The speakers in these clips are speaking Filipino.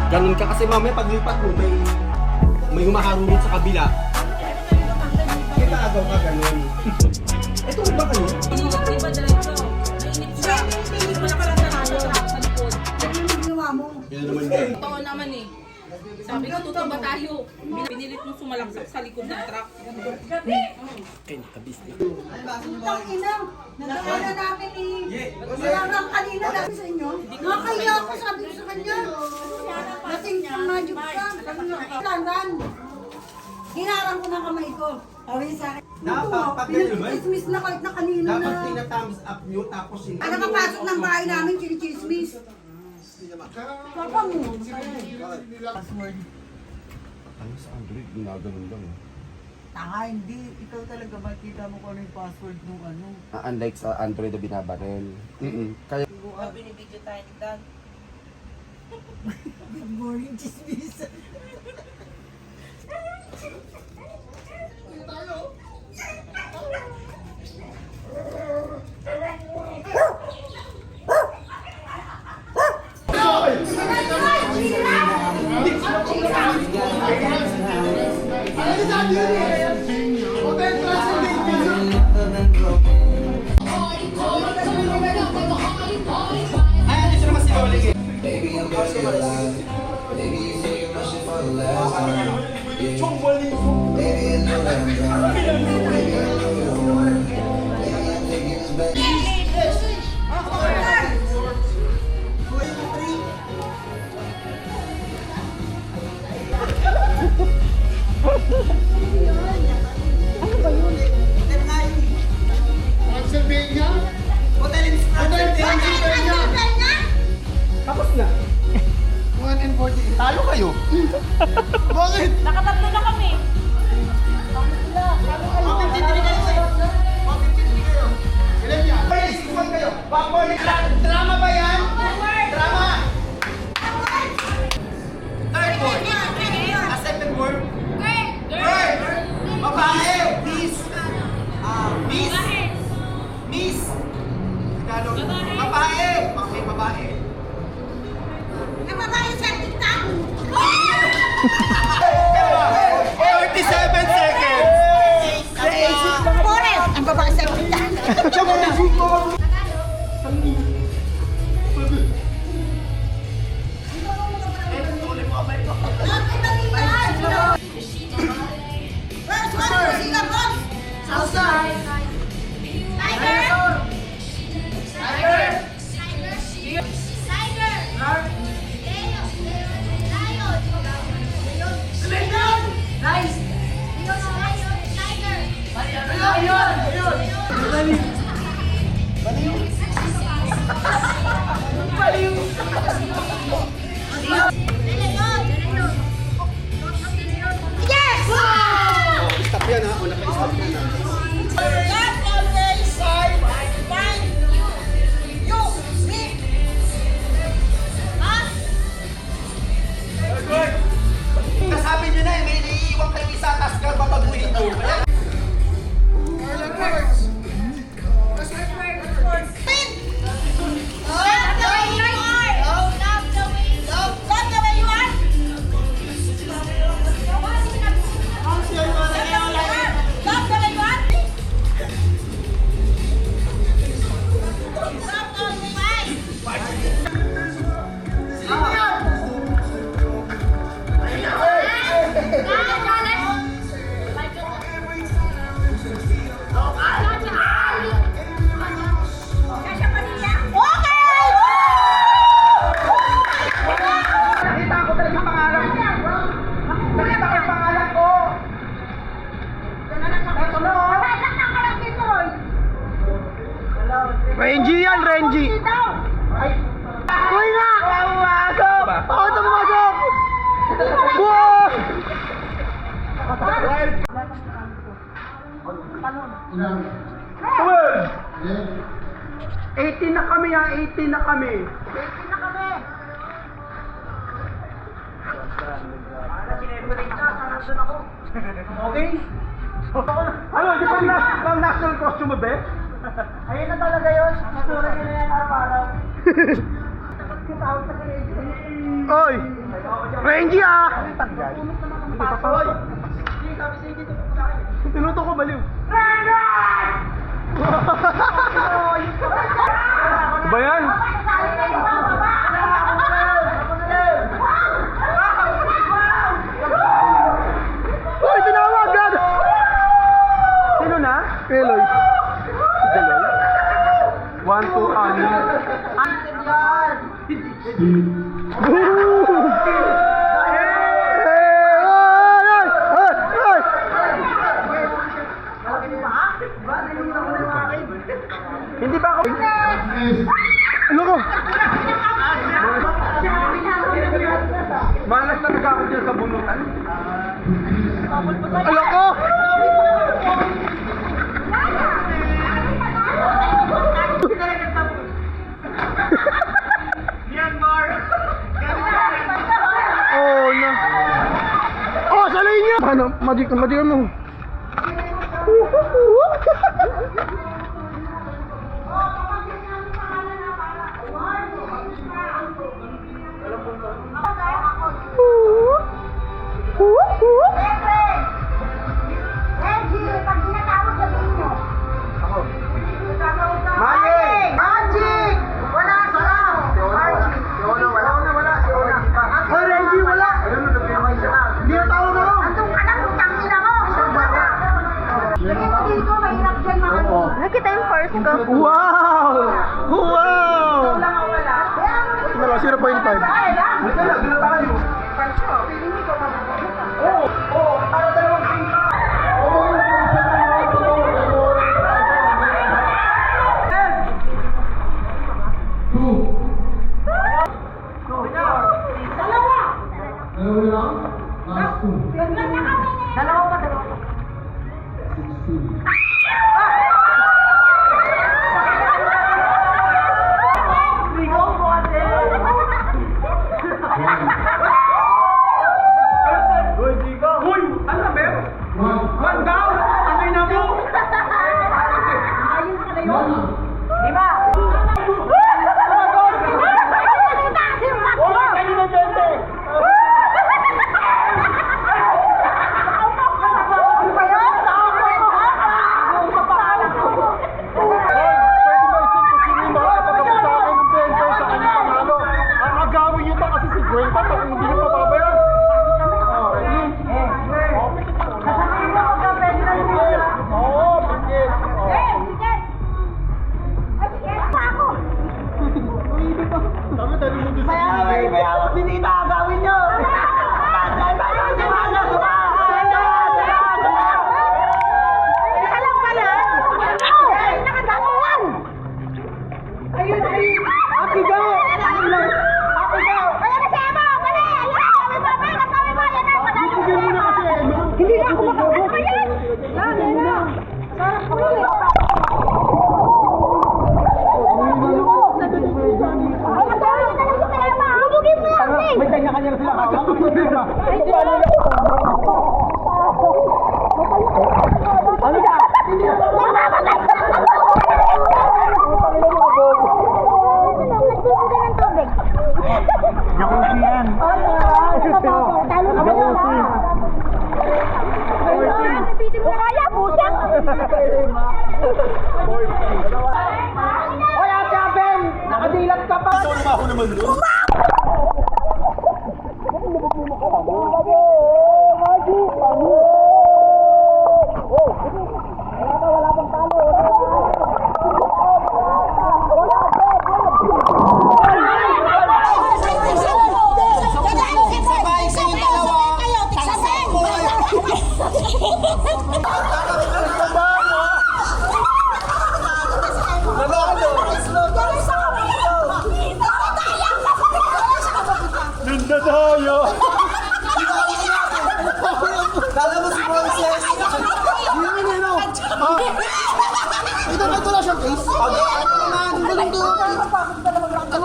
Ganun ka kasi mamaya paglipat mo may humaharunod sa kabila. Kita agaw ka ganun. Ito ba kayo? Hindi ba diretso? Nainip siya. Wala ka lang sa likod. Yan naman din. Totoo naman eh. Sabi ko, totoo ba tayo? Pinilit mo sumalaksak sa likod ng truck. Kaya nakabisnes. Ang ina, nagkakala namin Malamang kanina dati sa inyo. Nakakaya ako, sabi ko sa kanya. Lasing pang magic ka. Landan. Hinarang ko ng kamay ko. Sabi niya sa akin. Dapat, pag ganyan naman. Chismis na kahit na kanina na. Dapat tina-thumbs up nyo tapos hindi. Ang nakapasok ng bahay namin, chinichismis. Papa mo. Ano sa Android? Ginaganon lang. Tanga, hindi. Ikaw talaga makikita mo kung ano yung password nung ano. Unlike sa Android na binabarel. Kaya Binibidyo tayo ni Dan. Good morning, chismis. tapos na. 1:40. Talo kayo. Bakit? Nakatatlo na kami. Drama ba yan? Drama! Third word. A second word. Girl! Babae! Miss! Miss! Miss! Tagalog. Babae! Okay, babae. Ang babae sa TikTok. 37 seconds! Forest! Ang babae sa TikTok. Stop yan ha. O naka-stop yan ha. Nasabi nyo na eh, may iniiwan kayo isa, tas ka babaguhin nyo. Nakita ko talaga yung pangalan. Nakita ko yung pangalan ko. Ito na oh. Renji yan, Renji. Ay. Uy na! Pumasok! Ako ito pumasok! Wow! 18 na kami ha, 18 na kami. Okay? Ano, di ba national costume mo, be? Ayun na talaga yun. Masura nyo na yan araw-araw. Oy! Renji ah! Tinuto ko baliw. Ba yan? Uy, tinawag! Gado! Sino na? Eloy. Si Jaloy? 1, 2, ani. Hindi ba ako? Ano ko? Malas talaga ako dyan sa bunutan. Ano ko? Oh, no. Oh, sa linya! Ano? Magic mo. Magic! Wala sila! Magic! Hoy, Reggie, wala! Hindi na tao na lang! Andun ka lang, utang ina mo! Lagyan mo dito, mahirap dyan mga Nakita yung first ko. Wow! Wow! Wala, 0.5.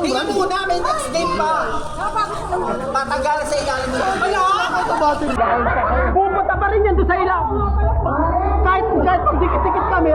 Tingnan mo muna, may next game pa. Patagalan sa ilalim mo. Wala! Pupunta pa rin yan doon sa ilaw. Kahit pag dikit-dikit kami.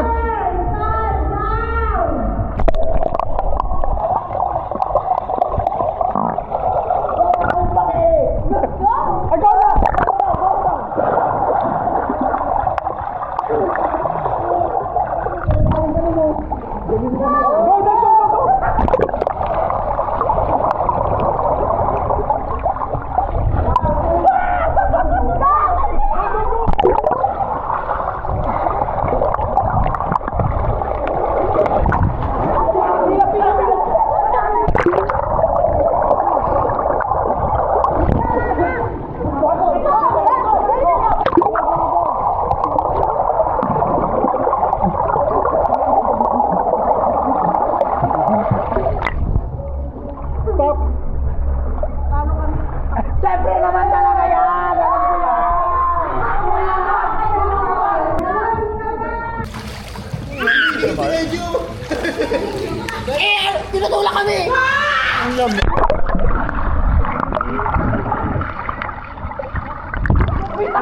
Siyempre naman talaga yan! Alam ko yan! Tinutulak kami! Ang lamig.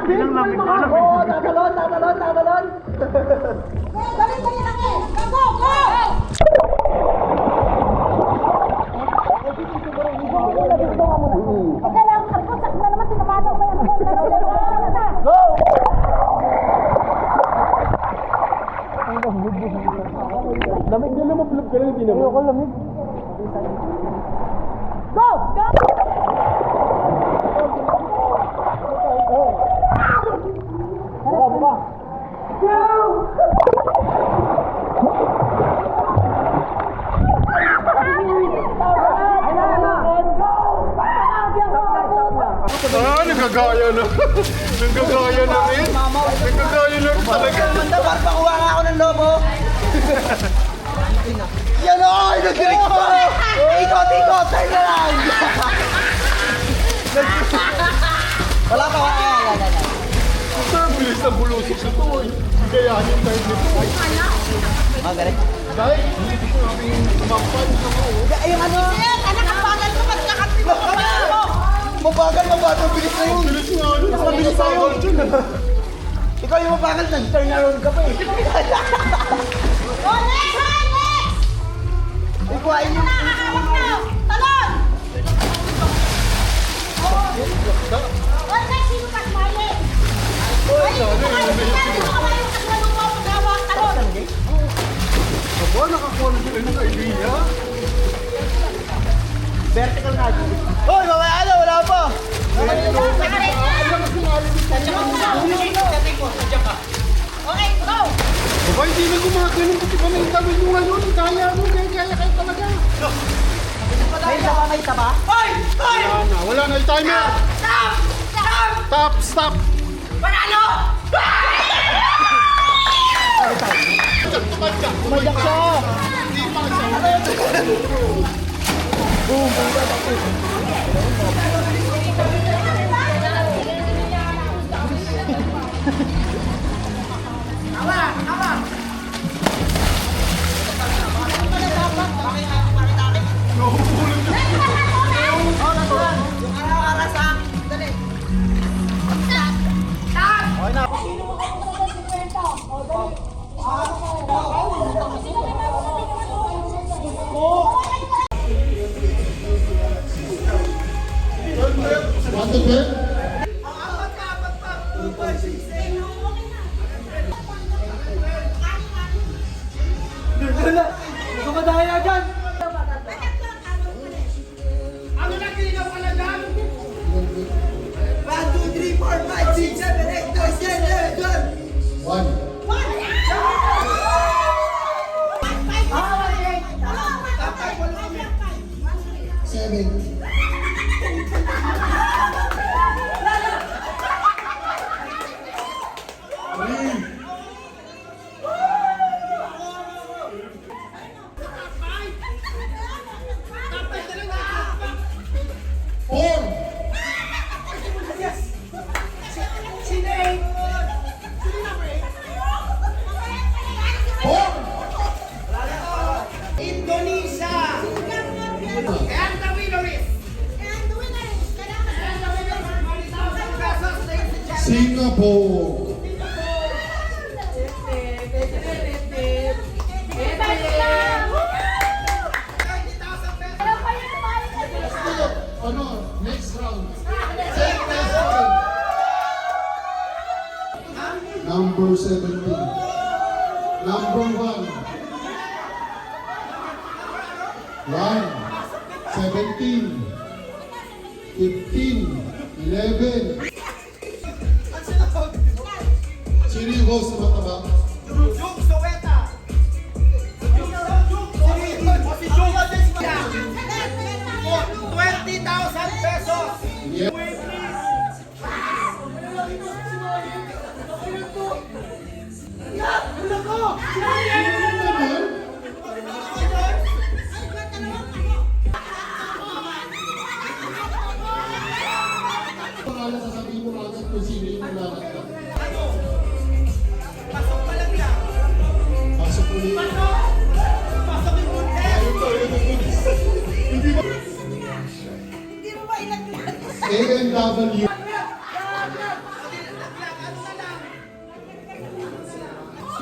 Bilang lamig ko. Oo, tatalon! Dali lang eh! Go! Go! Teka lang, karpusak na naman, tinamanaw ba yan? Go! Lamig na naman, vlog ka lang, hindi naman. Ayoko lamig. Go! Go! Buka! Ah, nagagaya na. Nagagaya na rin. Nagagaya na rin talaga. Mandapar, pakuha nga ako ng lobo. Yan o! Nag-direct ko! Ikot! Tayo na lang! Wala pa, wala. Ang bilis ng bulusok na to. Gayahin tayo nito. Magaling. Dahil, hindi ko namin mapan sa ko. Yung ano? Anak, ang bagal mo, magkakapit mo pa ba? Mabagal. Bilis na yun. Bilis nga. Ano? Mabilis tayo. Ikaw yung mabagal, nag-turn around ka pa eh. Oh, next! Ikaw ay yung... Nakakawag na! Talon! Oh, next, sino ka smiley? Ay, yung kaswalo mo, pagkawag, talon! Aba, nakakuha na sila ng idea. Vertical na. Hoy, mamaya ano, wala pa. Okay, go! Aba, hindi na gumagano'n. Kasi pa may gawin mo ngayon. Kaya mo, kaya kayo talaga. May taba? Wala na yung timer. Stop. Panalo! Umadyak siya. Kumadaya dyan! Ano na ginawa ka na dyan? 1, 2, 3, 4, 5, 6, 7, 8, 9, 10, 11, 12. Indonesia! And the winner is... Singapore. Next round. Number 17. Number 1. 17. 15. 11. Sino yung host na mataba? Jug Soweta! Si Jug! 20,000 pesos! Yeah. pangalan, sasabihin mo agad kung sino yung nalalagnat. Ano? Pasok pa lang yan. Pasok ulit. Pasok yung bunte. Ayun to, ayun to. Hindi ba? Hindi mo ba ilagyan? ANW.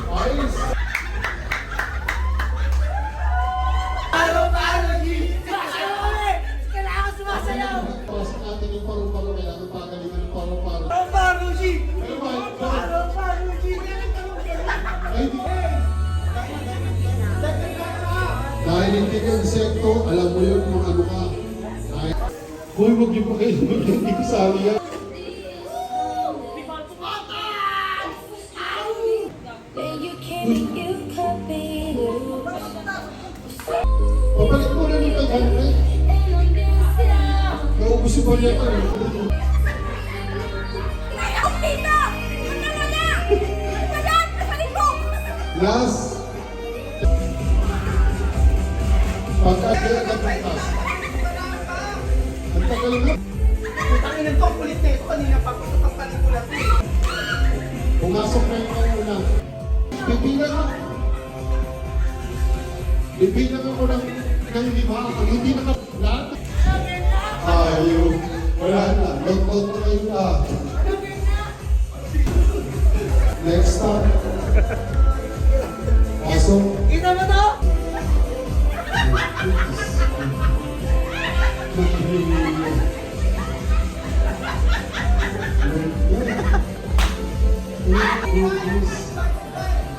Ayos. Kailangan sumasayaw. Pasok natin yung paru-paro kaya ito pagalingan ng paru-paro. Paro, G. Pero ba? Paro, G. Ay, di. Dahil hindi ka insekto, alam mo yun kung ano ka. Hoy, huwag niyo pa kayo, hindi ko sali yan. Pabalik mo na ng 500. Naubos yung bali ako eh. Last. Pagkakaya ka pagkas. Ang tagal na. Putangin to, kulit na ito. Kanina pa ko sa pelikula to. Pumasok na yung una. Bibilang ako. Bibilang ako ng 5. Pag hindi na lahat. Ayaw. Wala na. Lock-out na kayo lahat. Next stop. Pasok. Kita mo to?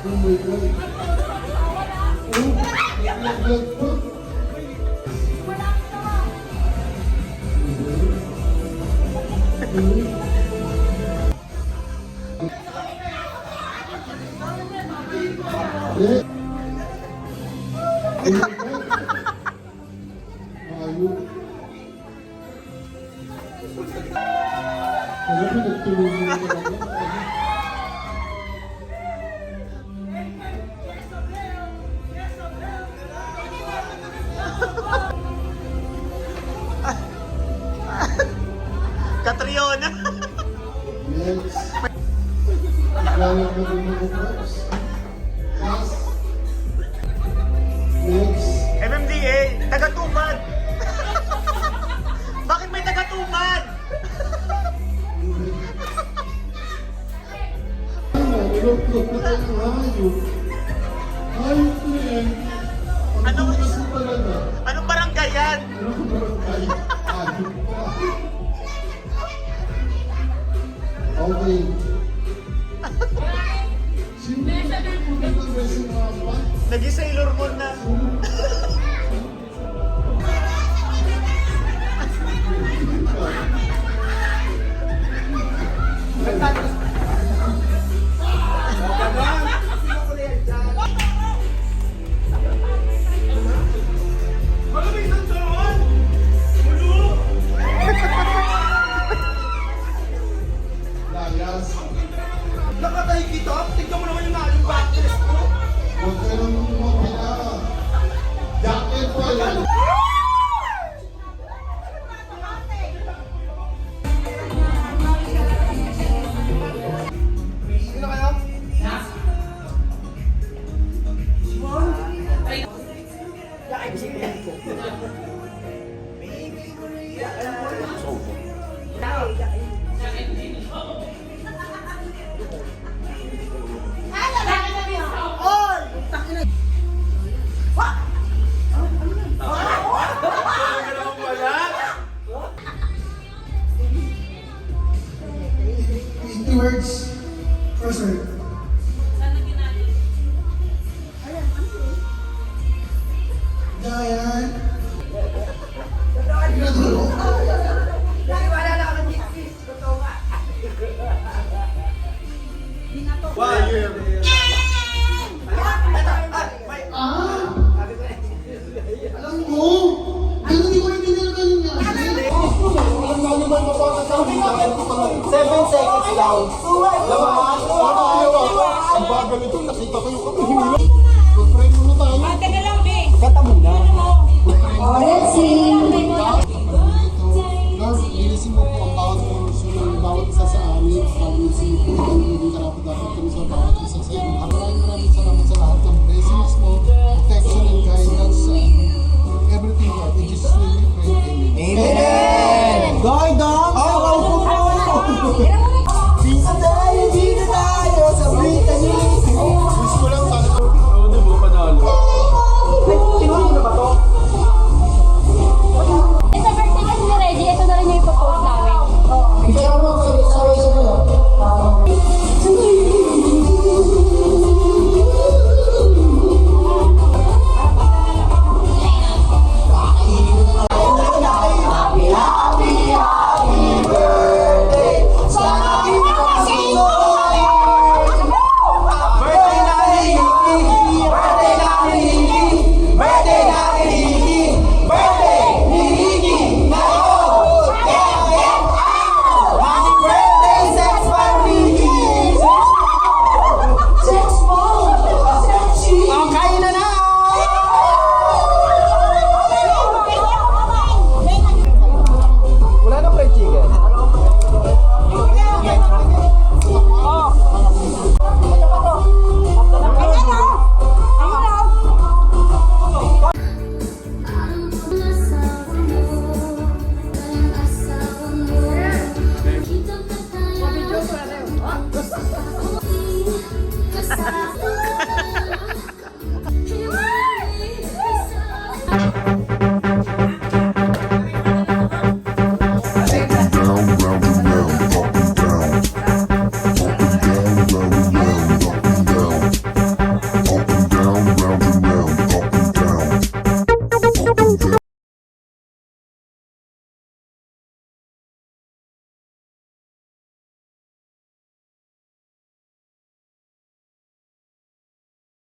Oh my God. Oh, naglag pa. Eh. Oh my God. Ayaw. Ano ba nagtulungan mo talaga? Catriona. Next. Galang mo rin mga box. Last. Next. MMDA, taga-tumad. Bakit may taga-tumad? Ano, nilog-log na tayo ng hayop. Hayop na yan. Ang Ano? tunas mo talaga. Anong barangay yan? Ano ko barangay? Hayop ka. Okay. Sino ang beses mga pa? Naging Sailor Moon na. Layas. Nakatahi kita. Tignan mo naman yung nalong backless ko. Huwag ka nang mapila. Jacket pa yan. Sino kayo? Words. First word. Giant. Wire. Alam ko. Pero hindi ko rin pinagaling niya. Alam namin ba yung mapakasabi na? 7 seconds down. Ang bagal ito, nakita ko yung kapihimila.